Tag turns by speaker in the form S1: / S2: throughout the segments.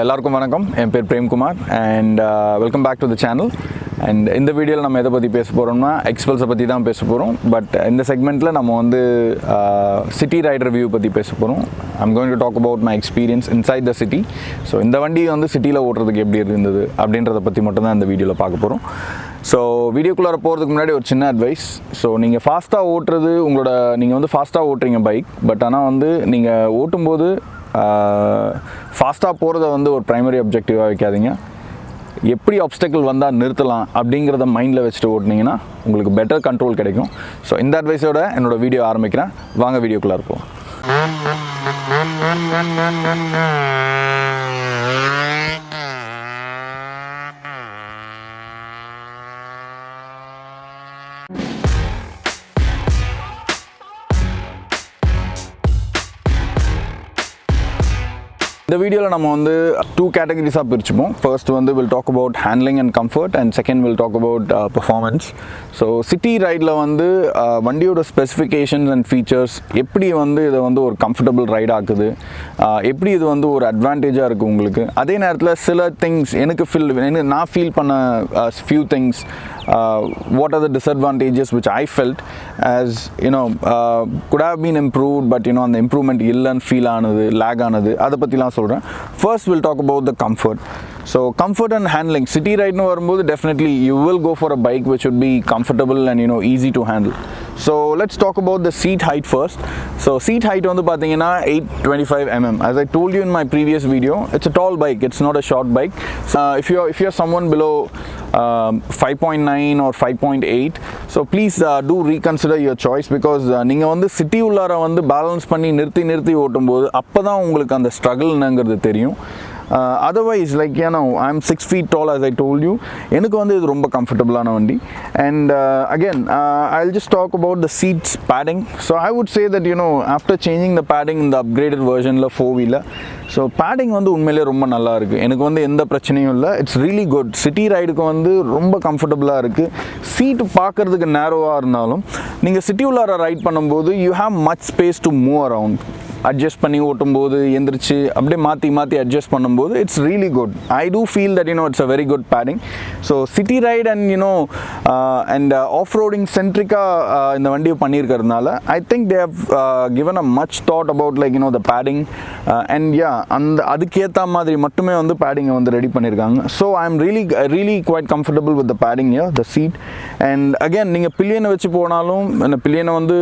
S1: எல்லாருக்கும் வணக்கம். என் பேர் Premkumar and welcome back to the channel. And இந்த வீடியோவில் நம்ம எதை பற்றி பேச போகிறோம்னா எக்ஸ்பல்ஸை பற்றி தான் பேச போகிறோம். பட் இந்த செக்மெண்ட்டில் நம்ம வந்து சிட்டி ரைடர் வியூ பற்றி பேச போகிறோம். I'm going to talk about my experience inside the city. So இந்த வண்டி வந்து சிட்டியில் ஓட்டுறதுக்கு எப்படி இருந்தது அப்படின்றத பற்றி மட்டும்தான் இந்த வீடியோவில் பார்க்க போகிறோம். ஸோ வீடியோக்குள்ளார போகிறதுக்கு முன்னாடி ஒரு சின்ன அட்வைஸ். ஸோ நீங்கள் ஃபாஸ்ட்டாக ஓட்டுறது நீங்கள் வந்து ஃபாஸ்ட்டாக ஓட்டுறீங்க பைக். பட் ஆனால் வந்து நீங்கள் ஓட்டும்போது ஃபாஸ்ட்டாக போகிறத வந்து ஒரு ப்ரைமரி அப்ஜெக்டிவாக வைக்காதீங்க. எப்படி ஆப்ஸ்டக்கிள் வந்தால் நிறுத்தலாம் அப்படிங்கிறத மைண்டில் வச்சுட்டு ஓட்டினீங்கன்னா உங்களுக்கு பெட்டர் கண்ட்ரோல் கிடைக்கும். ஸோ இந்த அட்வைஸோட என்னோடய வீடியோ ஆரம்பிக்கிறேன். வாங்க வீடியோக்குள்ளே இருப்போம். இந்த வீடியோவில் நம்ம வந்து 2 கேட்டகரிஸாக பிரிச்சுப்போம். ஃபர்ஸ்ட் வந்து will talk about handling and comfort and second will talk about performance. So city ரைடில் வந்து வண்டியோட ஸ்பெசிஃபிகேஷன்ஸ் அண்ட் ஃபீச்சர்ஸ் எப்படி வந்து இதை வந்து ஒரு கம்ஃபர்டபுள் ரைட் ஆக்குது, எப்படி இது வந்து ஒரு அட்வான்டேஜாக இருக்குது உங்களுக்கு. அதே நேரத்தில் சில திங்ஸ் நான் ஃபீல் பண்ண few things, what are the disadvantages which I felt as could have been improved, but அந்த இம்ப்ரூவ்மெண்ட் இல்லைன்னு ஃபீல் ஆனது, லேக் ஆனது, அதை பற்றிலாம் சொல்கிறேன். First we'll talk about the comfort. So comfort and handling, city ride nu varumbodhu definitely you will go for a bike which would be comfortable and easy to handle. So let's talk about the seat height first. So seat height vandu pathina 825 mm. As I told you in my previous video, it's a tall bike, it's not a short bike. So if you're someone below 5.9 or 5.8, so please do reconsider your choice, because நீங்க வந்து city உள்ளார வந்து balance பண்ணி நிறுத்தி ஓட்டும்போது அப்பதான் உங்களுக்கு அந்த ஸ்ட்ரகிள்ங்கிறது தெரியும். Otherwise, like I'm 6 feet tall, as I told you. எனக்கு வந்து இது ரொம்ப கம்ஃபர்டபுளான வண்டி. And again, I'll just talk about the seats padding. So I would say that after changing the padding in the upgraded version la 4-wheeler, so padding வந்து உண்மையிலே ரொம்ப நல்லா இருக்குது. எனக்கு வந்து எந்த பிரச்சனையும் இல்லை. It's really good. சிட்டி ரைடுக்கு வந்து ரொம்ப கம்ஃபர்டபுளாக இருக்குது. சீட்டு பார்க்குறதுக்கு நேரோவாக இருந்தாலும் நீங்கள் சிட்டி உள்ளார ரைட் பண்ணும்போது you have much space to move around. Adjust பண்ணி ஓட்டும்போது எந்திரிச்சு அப்படியே மாற்றி அட்ஜஸ்ட் பண்ணும்போது it's really good. I do feel that it's a very good padding. So city ride and off roading சென்ட்ரிக்காக இந்த வண்டியை பண்ணியிருக்கிறதுனால I think they have given a much thought about the padding and அதுக்கேற்ற மாதிரி மட்டுமே வந்து பேடிங்கை வந்து ரெடி பண்ணியிருக்காங்க. So I am really quite comfortable with the padding the seat. And again நீங்கள் பில்லியனை வச்சு போனாலும் அந்த பில்லியனை வந்து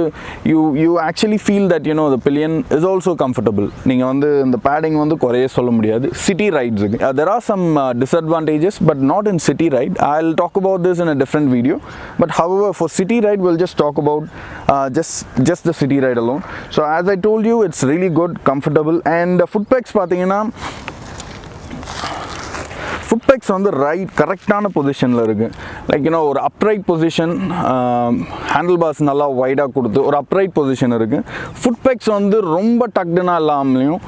S1: you actually feel that the pillion is also comfortable. நீங்க வந்து இந்த padding வந்து குறைய சொல்ல முடியாது city rides. There are some disadvantages, but not in city ride. I'll talk about this in a different video, but however for city ride we'll just talk about just the city ride alone. So as I told you, it's really good, comfortable. And foot pegs பாத்தீங்கன்னா food pegs வந்து கரெக்டான பொசிஷனில் இருக்குது. Like ஒரு upright position, handle parse நல்லா வைடாக கொடுத்து ஒரு upright position இருக்குது. ஃபுட் பெக்ஸ் வந்து ரொம்ப டக்டுனா இல்லாமலையும்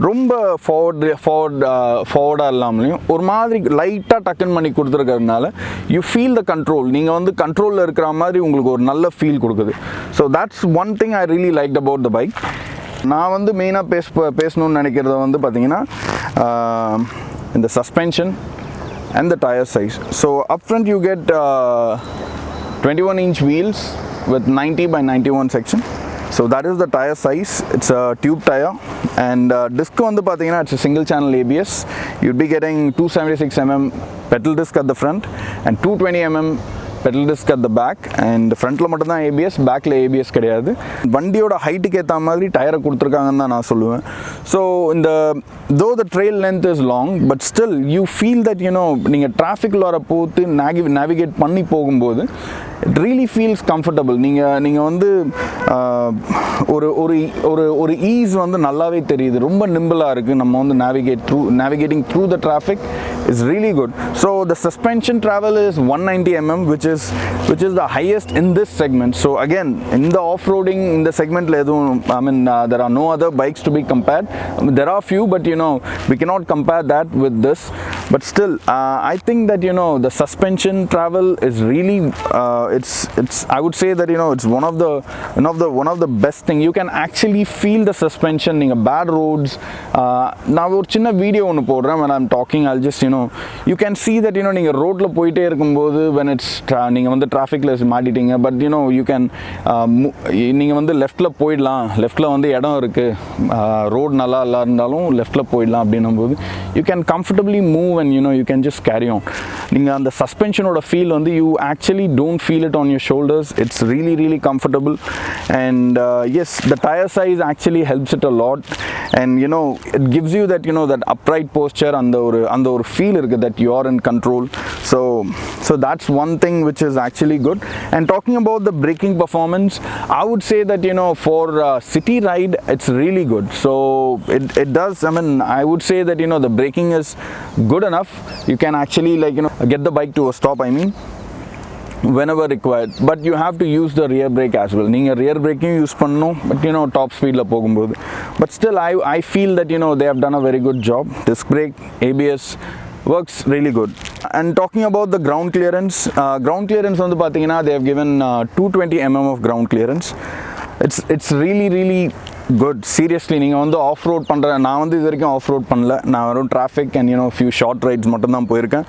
S1: ரொம்ப ஃபார்வர்டாக இல்லாமலையும் ஒரு மாதிரி லைட்டாக டக்குன்னு பண்ணி கொடுத்துருக்கறதுனால யூ ஃபீல் த கண்ட்ரோல். நீங்கள் வந்து கண்ட்ரோலில் இருக்கிற மாதிரி உங்களுக்கு ஒரு நல்ல ஃபீல் கொடுக்குது. So that's one thing I really like about the bike. நான் வந்து மெயினாக பேசணும்னு நினைக்கிறத வந்து பார்த்தீங்கன்னா இந்த suspension and the tire size. So up front you get 21-inch wheels with 90 by 91 section. So that is the tire size. It's a tube tire. And disc vandu pathina it's a single channel ABS. You'd be getting 276 mm pedal disc at the front and 220 mm pedal disc at the back. And ஃப்ரண்ட்டில் மட்டும்தான் ABS, பேக்கில் ABS கிடையாது. வண்டியோட ஹைட்டுக்கு ஏற்ற மாதிரி டயரை கொடுத்துருக்காங்கன்னு தான் நான் சொல்லுவேன். So though the trail length is long, but still you feel that நீங்கள் டிராஃபிக்கில் வர போட்டு நேவிகேட் பண்ணி போகும்போது it really feels comfortable. நீங்கள் வந்து ஒரு ஈஸ் வந்து நல்லாவே தெரியுது. ரொம்ப நிம்பிளாக இருக்குது. நம்ம வந்து navigating through the traffic is really good. So the suspension travel is 190 mm, which is the highest in this segment. So again, in the off-roading in the segment there are no other bikes to be compared. There are few, but we cannot compare that with this. but still I think that the suspension travel is really it's I would say that it's one of the best thing. You can actually feel the suspension in bad roads. Now ஒரு சின்ன video ஒன்று போடுறேன். when I'm talking I'll just you can see that நீங்கள் ரோட்ல போயிட்டே இருக்கும்போது when it's நீங்கள் வந்து டிராஃபிக்ல மாட்டிட்டீங்க, but you can நீங்கள் வந்து லெஃப்ட்ல போயிடலாம், லெஃப்ட்ல வந்து இடம் இருக்கு, ரோட் நல்லா இருந்தாலும் லெஃப்ட்ல போயிடலாம் அப்படின்னும்போது you can comfortably move and you can just carry on. நீங்கள் அந்த சஸ்பென்ஷனோட ஃபீல் வந்து you actually don't feel it on your shoulders. It's really really comfortable, and yes, the tire size actually helps it a lot, and it gives you that that upright posture and the feel irukku that you are in control. So that's one thing which is actually good. And talking about the braking performance, I would say that for city ride it's really good. So it does, I mean, I would say that the braking is good enough. You can actually get the bike to a stop, I mean, whenever required, but you have to use the rear brake as well. Neenga rear braking use pannum, but top speed la pogumbodhu, but still I feel that they have done a very good job. Disc brake, ABS works really good. And talking about the ground clearance vandu pathina they have given 220 mm of ground clearance. It's really really good. Seriously, நீங்கள் வந்து of road பண்ணுற, நான் வந்து இது வரைக்கும் of road பண்ணல, நான் வெறும் traffic and few short rides மட்டும்தான் போயிருக்கேன்.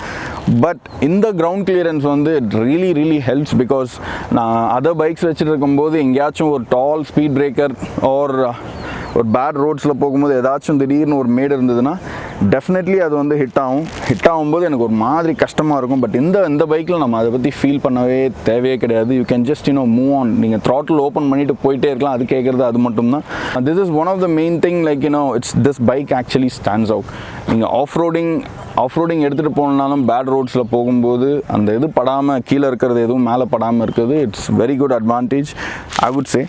S1: பட் இந்த கிரவுண்ட் கிளியரன்ஸ் வந்து it really really helps, because நான் அதர் பைக்ஸ் வச்சுட்டு இருக்கும்போது எங்கேயாச்சும் ஒரு டால் ஸ்பீட் பிரேக்கர் ஆர் ஒரு பேட் ரோட்ஸில் போகும்போது ஏதாச்சும் திடீர்னு ஒரு மேடு இருந்ததுன்னா டெஃபினெட்லி அது வந்து ஹிட் ஆகும்போது எனக்கு ஒரு மாதிரி கஷ்டமாக இருக்கும். பட் இந்த பைக்கில் நம்ம அதை பற்றி ஃபீல் பண்ணவே தேவையே கிடையாது. You can just move on. நீங்கள் த்ராட்டில் ஓப்பன் பண்ணிவிட்டு போயிட்டே இருக்கலாம். அது கேட்குறது அது மட்டும்தான். This is one of the main thing, like it's this bike actually stands out. நீங்கள் ஆஃப் ரோடிங் எடுத்துகிட்டு போனாலும் பேட் ரோட்ஸில் போகும்போது அந்த இது படாமல், கீழே இருக்கிறது எதுவும் மேலே படாமல் இருக்குது. It's very good advantage, I would say.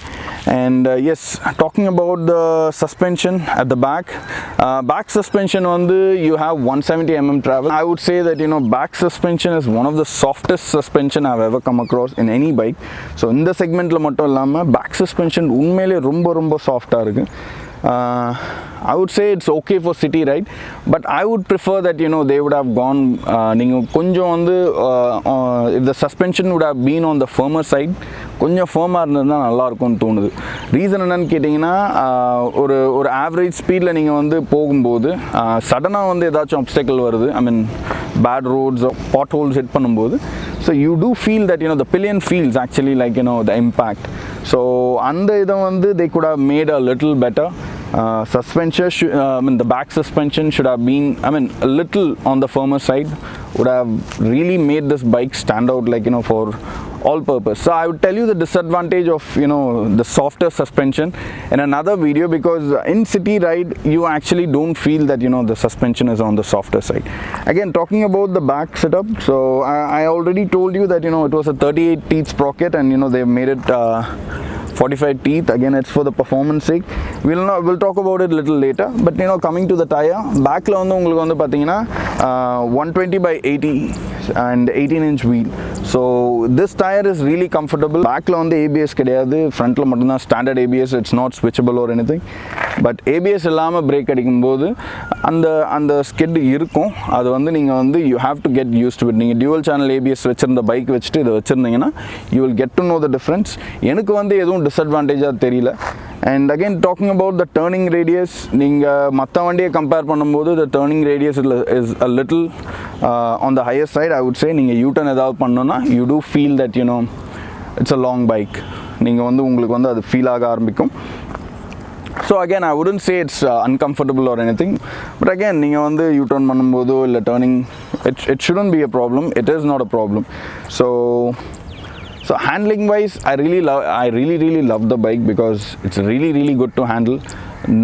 S1: And yes, talking about the suspension at the back suspension vandu you have 170 mm travel. I would say that back suspension is one of the softest suspension I've ever come across in any bike. So in the segment la mattum illama back suspension unmele romba soft ah irukku. I would say it's okay for city ride, but I would prefer that they would have gone ninga konjam vandu if the suspension would have been on the firmer side, கொஞ்சம் ஃபேமாக இருந்ததுன்னா நல்லா இருக்கும்னு தோணுது. Reason என்னன்னு கேட்டிங்கன்னா, ஒரு average ஸ்பீடில் நீங்கள் வந்து போகும்போது சடனாக வந்து ஏதாச்சும் அப்டக்கிள் வருது, I mean bad roads potholes hit பண்ணும்போது, so you too feel that the pillion feels actually like the impact. So அந்த இதை வந்து they could have made a little better. Suspension the back suspension should have been, a little on the firmer side, would have really made this bike stand out for all purpose. So I would tell you the disadvantage of the softer suspension in another video, because in city ride you actually don't feel that the suspension is on the softer side. Again, talking about the back setup, so I already told you that it was a 38 teeth sprocket, and they've made it 45 teeth. Again, it's for the performance sake. We'll talk about it a little later. But coming to the tire, back la vandu ungalku vandu pathina 120 by 80 and 18-inch wheel. So this tire is really comfortable. Back la vandu ABS kediyadu, front la mattum standard ABS. It's not switchable or anything. But ABS illama brake adikumbodhu அந்த skid இருக்கும். அது வந்து நீங்கள் வந்து you have to get used to it. நீங்கள் dual channel ABS வச்சிருந்த bike வச்சுட்டு இதை வச்சுருந்தீங்கன்னா you will get to know the difference. எனக்கு வந்து எதுவும் டிஸ்அட்வான்டேஜாக தெரியல. And again, talking about the turning radius, நீங்கள் மற்ற வண்டியை கம்பேர் பண்ணும்போது the turning radius is a little on the higher side, I would say. நீங்கள் U-turn ஏதாவது பண்ணணும்னா you do feel that it's a long bike. நீங்கள் வந்து உங்களுக்கு வந்து அது ஃபீல் ஆக ஆரம்பிக்கும். So again, I wouldn't say it's uncomfortable or anything, but again, நீங்க வந்து U-turn பண்ணும்போதோ இல்லை turning, it shouldn't be a problem. It is not a problem. So handling wise, I really love the bike, because it's really really good to handle.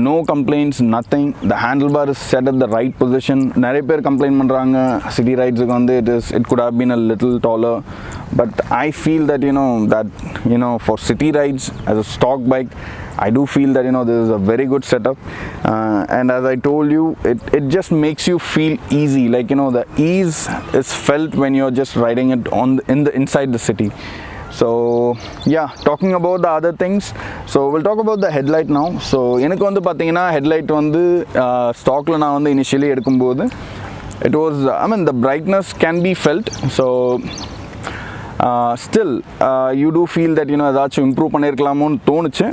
S1: No complaints, nothing. The handlebar is set at the right position. நிறைய பேர் complaint பண்ணுறாங்க city ரைட்ஸுக்கு வந்து it could have been a little taller, but I feel that for city rides as a stock bike, I do feel that this is a very good setup, and as I told you, it just makes you feel easy, like the ease is felt when you're just riding it inside the city. So yeah, talking about the other things, so we'll talk about the headlight now. So எனக்கு வந்து பாத்தீங்கன்னா headlight வந்து stockல நான் வந்து initially எடுக்கும்போது it was, I mean, the brightness can be felt. So still you do feel that ஏதாச்சும் improve பண்ணியிருக்கலாமோன்னு தோணுச்சு.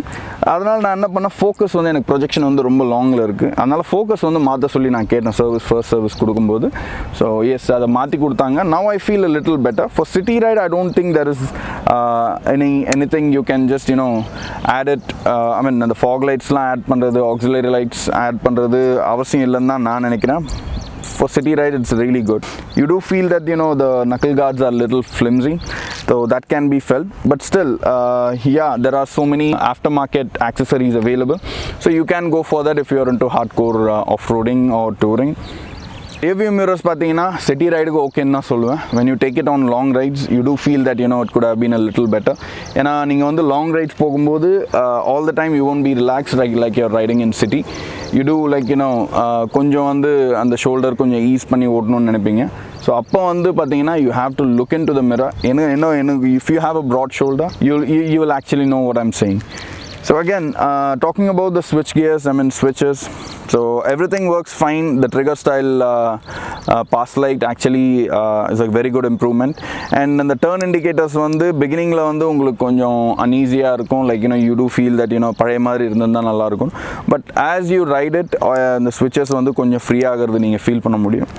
S1: அதனால் நான் என்ன பண்ணேன், ஃபோக்கஸ் வந்து எனக்கு ப்ரொஜெக்ஷன் வந்து ரொம்ப லாங்கில் இருக்குது, அதனால் ஃபோக்கஸ் வந்து மாற்ற சொல்லி நான் கேட்டேன் ஃபர்ஸ்ட் சர்வீஸ் கொடுக்கும்போது. ஸோ எஸ், அதை மாற்றி கொடுத்தாங்க. Now I feel a little better. For city ride I don't think there is anything you can just add it. I mean அந்த fog lightsலாம் ஆட் பண்ணுறது, auxiliary lights ஆட் பண்ணுறது அவசியம் இல்லைன்னு தான் நான் நினைக்கிறேன். For city ride it's really good. You do feel that the knuckle guards are little flimsy, so that can be felt, but still yeah, there are so many aftermarket accessories available, so you can go for that if you are into hardcore off-roading or touring. Rearview mirrors பார்த்தீங்கன்னா city ரைடுக்கு ஓகேன்னு தான் சொல்லுவேன். when you take it on long rides you do feel that it could have been a little better. ஏன்னா நீங்கள் வந்து long rides போகும்போது all the time you won't be relaxed like you're riding in city. you do like கொஞ்சம் வந்து அந்த shoulder கொஞ்சம் is பண்ணி ஓட்டணும்னு நினைப்பீங்க. ஸோ அப்போ வந்து பார்த்தீங்கன்னா you have to look into the mirror. If you have a broad shoulder you will actually know what I'm saying. So again, talking about the switch gears, I mean switches, so everything works fine. The trigger style pass light actually is a very good improvement, and then the turn indicators வந்து beginningல வந்து உங்களுக்கு கொஞ்சம் uneasyயா இருக்கும், like you do feel that பழைய மாதிரி இருந்தா நல்லா இருக்கும், but as you ride it the switches வந்து கொஞ்சம் ஃப்ரீ ஆகிறது நீங்க ஃபீல் பண்ண முடியும்,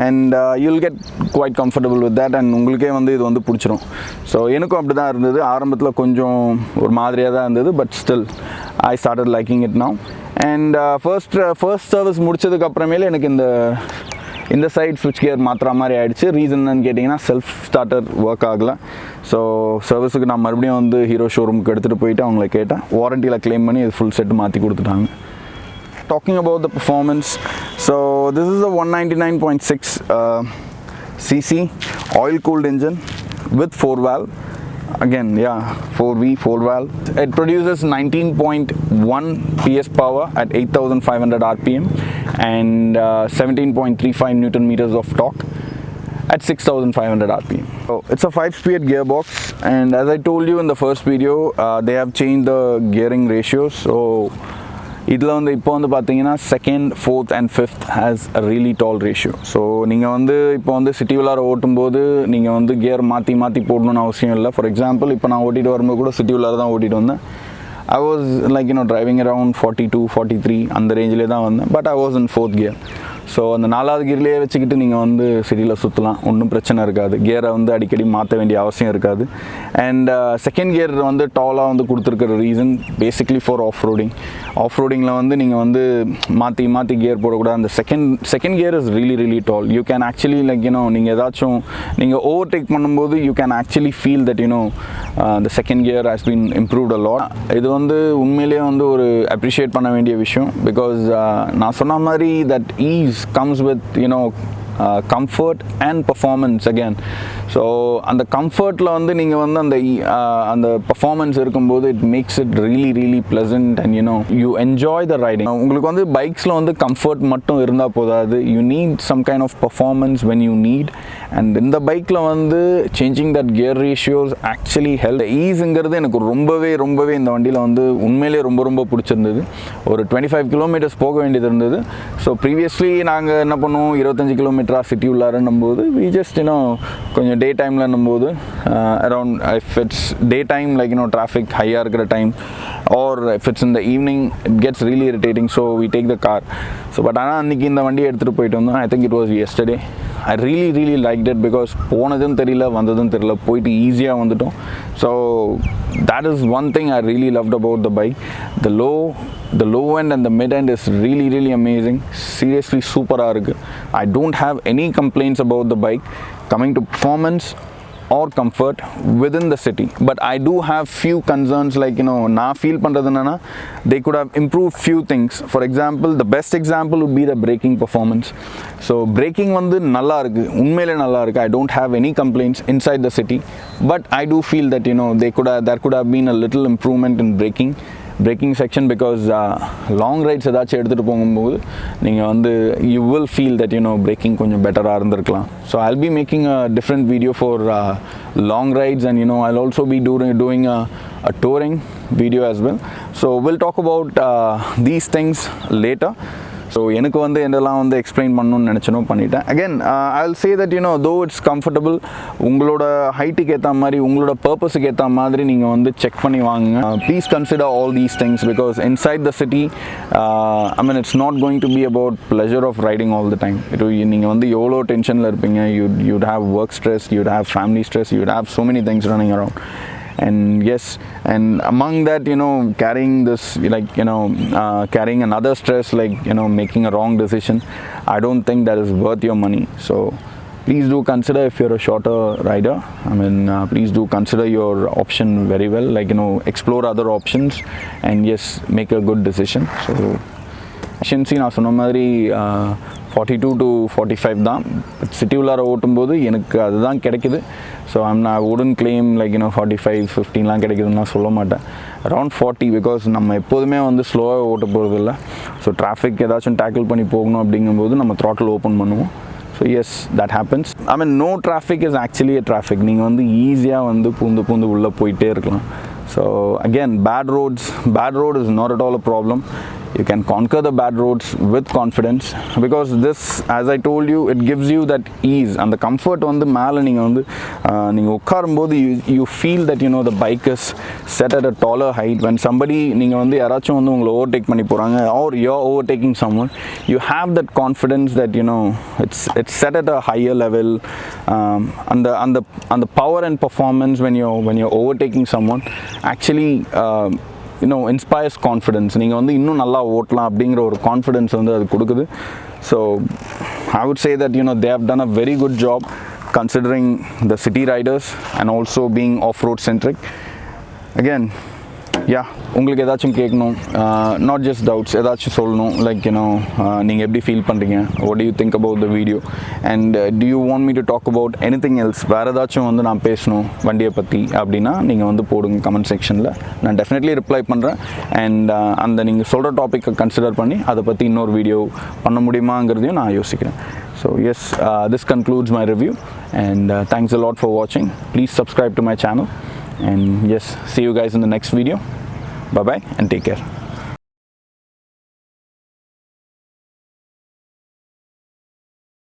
S1: and you'll get quite comfortable with that, and உங்களுக்கே வந்து இது வந்து பிடிச்சிரும். ஸோ எனக்கும் அப்படி தான் இருந்தது, ஆரம்பத்தில் கொஞ்சம் ஒரு மாதிரியாக தான் இருந்தது, but still I started liking it now. And first service முடிச்சதுக்கு அப்புறமேல எனக்கு இந்த சைட் ஸ்விட்ச் கியர் மாற்றுற மாதிரி ஆயிடுச்சு. ரீசன் என்னன்னு கேட்டிங்கன்னா செல்ஃப் ஸ்டார்டர் ஒர்க் ஆகலை. ஸோ சர்வீஸுக்கு நான் மறுபடியும் வந்து ஹீரோ ஷோரூமுக்கு எடுத்துகிட்டு போயிட்டு அவங்கள கேட்டேன், வாரண்டியில் க்ளைம் பண்ணி இது ஃபுல் செட் மாற்றி கொடுத்துட்டாங்க. Talking about the performance, so this is a 199.6 cc oil cooled engine with 4 valve. Again, yeah, 4 valve. It produces 19.1 PS power at 8,500 RPM and 17.35 Newton meters of torque at 6,500 RPM. So it's a 5-speed gearbox, and as I told you in the first video, they have changed the gearing ratios. So இதில் வந்து இப்போ வந்து பார்த்தீங்கன்னா 2nd, 4th and 5th has a really tall ratio. So நீங்கள் வந்து இப்போ வந்து city உள்ளார ஓட்டும்போது நீங்கள் வந்து கியர் மாற்றி போடணும்னு அவசியம் இல்லை. ஃபார் எக்ஸாம்பிள் இப்போ நான் ஓட்டிகிட்டு வரும்போது கூட சிட்டி உள்ளார தான் ஓட்டிகிட்டு வந்தேன். I was like driving around 42, 43 அந்த ரேஞ்சிலே தான் வந்தேன், but I was in 4th gear. So அந்த 4வது கியர்லேயே வச்சுக்கிட்டு நீங்கள் வந்து சிட்டியில் சுற்றலாம், ஒன்றும் பிரச்சனை இருக்காது. கியரை வந்து அடிக்கடி மாற்ற வேண்டிய அவசியம் இருக்காது. அண்ட் 2nd கியர் வந்து டாலாக வந்து கொடுத்துருக்கிற ரீசன் பேசிக்லி ஃபார் ஆஃப்ரோடிங்கில் வந்து நீங்கள் வந்து மாற்றி கியர் போடக்கூடாது. அந்த second gear is really tall. You can actually like நீங்கள் ஏதாச்சும் நீங்கள் ஓவர்டேக் பண்ணும்போது you can actually feel that the 2nd gear has been improved a lot. இது வந்து உண்மையிலேயே வந்து ஒரு அப்ரிஷியேட் பண்ண வேண்டிய விஷயம், பிகாஸ் நான் சொன்ன மாதிரி that ease comes with comfort and performance again. So அந்த கம்ஃபர்ட்டில் வந்து நீங்கள் வந்து அந்த பர்ஃபார்மன்ஸ் இருக்கும்போது it makes it really pleasant, and you enjoy the riding. உங்களுக்கு வந்து பைக்ஸில் வந்து கம்ஃபர்ட் மட்டும் இருந்தால் போதாது, you need some kind of performance when you need, and இந்த பைக்கில் வந்து changing that gear ratios actually help. ஈஸுங்கிறது எனக்கு ரொம்பவே இந்த வண்டியில் வந்து உண்மையிலே ரொம்ப பிடிச்சிருந்தது. ஒரு 25 கிலோமீட்டர்ஸ் போக வேண்டியது இருந்தது. ஸோ ப்ரீவியஸ்லி நாங்கள் என்ன பண்ணுவோம், 25 கிலோமீட்டராக சிட்டி உள்ளாரன்னும் போது we just கொஞ்சம் டே டைம்லன்னும் போது around if it's day time, like traffic ஹையாக இருக்கிற time, or if it's in the evening it gets really irritating, so we take the car. So but ஆனால் அன்றைக்கி இந்த வண்டியை எடுத்துகிட்டு போயிட்டு வந்தோம். I think it was yesterday. I really liked it because போனதும் தெரியல வந்ததும் தெரியல, போயிட்டு ஈஸியாக வந்துட்டோம். So that is one thing I really loved about the bike. The low end and the mid end is really amazing. Seriously சூப்பராக இருக்குது. I don't have any complaints about the bike coming to performance or comfort within the city, but I do have few concerns, like நான் feel பண்ணுறது என்னன்னா they could have improved few things. For example, the best example would be the braking performance. So braking வந்து நல்லா இருக்கு, உண்மையிலே நல்லா இருக்கு. I don't have any complaints inside the city, but I do feel that there could have been a little improvement in braking section, because long rides ஏதாச்சும் எடுத்துகிட்டு போகும்போது நீங்கள் வந்து you will feel that braking கொஞ்சம் பெட்டராக இருந்திருக்கலாம். So I'll be making a different video for long rides, and I'll also be doing a touring video as well. So we'll talk about these things later. So எனக்கு வந்து என்னெல்லாம் வந்து explain பண்ணணும்னு நினச்சனோ பண்ணிட்டேன். Again I will say that தோ it's comfortable, உங்களோட ஹைட்டுக்கு ஏற்ற மாதிரி உங்களோட பர்பஸுக்கு ஏற்ற மாதிரி நீங்கள் வந்து செக் பண்ணி வாங்குங்க. Please consider all these things because inside the city it's not going to be about pleasure of riding all the time. நீங்கள் வந்து எவ்வளோ டென்ஷனில் இருப்பீங்க, you'd have work stress, you'd have family stress, you'd have so many things running around. And yes, and among that carrying this carrying another stress like making a wrong decision, I don't think that is worth your money. So please do consider, if you're a shorter rider, please do consider your option very well, explore other options and yes, make a good decision. So efficiency நான் சொன்ன மாதிரி 42 to 45 தான் city உள்ளார ஓட்டும்போது எனக்கு அதுதான் கிடைக்குது. So I wouldn't claim 45, 15லாம் கிடைக்குதுன்னு நான் சொல்ல மாட்டேன். அரௌண்ட் 40 பிகாஸ் நம்ம எப்போதுமே வந்து ஸ்லோவாக ஓட்ட போகிறது இல்லை. ஸோ டிராஃபிக் ஏதாச்சும் டேக்கிள் பண்ணி போகணும் அப்படிங்கும்போது நம்ம த்ராட்டில் ஓப்பன் பண்ணுவோம். So yes, that happens. No traffic is actually a traffic. நீங்கள் வந்து ஈஸியாக வந்து பூந்து உள்ளே போயிட்டே இருக்கலாம். So again, bad road is not at all a problem. You can conquer the bad roads with confidence because this, as I told you, it gives you that ease and the comfort on the மேலே நீங்கள் உட்காரும்போது you feel that the bike is set at a taller height. When somebody நீங்கள் வந்து யாராச்சும் வந்து உங்களை overtake பண்ணி போகிறாங்க or you're overtaking someone, you have that confidence that it's set at a higher level. And the power and performance when you're overtaking someone actually inspires confidence. நீங்கள் வந்து இன்னும் நல்லா ஓட்டலாம் அப்படிங்கிற ஒரு கான்ஃபிடென்ஸ் வந்து அது கொடுக்குது. So I would say that they have done a very good job considering the city riders and also being off-road centric. Again, உங்களுக்கு ஏதாச்சும் கேட்கணும், நாட் ஜஸ்ட் டவுட்ஸ், ஏதாச்சும் சொல்லணும், நீங்கள் எப்படி ஃபீல் பண்ணுறீங்க, what do you think about the video and do you want me to talk about anything else, வேறு ஏதாச்சும் வந்து நான் பேசணும் வண்டியை பற்றி அப்படின்னா நீங்கள் வந்து போடுங்க கமெண்ட் செக்ஷனில். நான் டெஃபினெட்லி ரிப்ளை பண்ணுறேன். அண்ட் அந்த நீங்கள் சொல்கிற டாப்பிக்கை கன்சிடர் பண்ணி அதை பற்றி இன்னொரு வீடியோ பண்ண முடியுமாங்கிறதையும் நான் யோசிக்கிறேன். So yes, this concludes my review and thanks a lot for watching. Please subscribe to my channel and yes, see you guys in the next video. Bye bye and take care.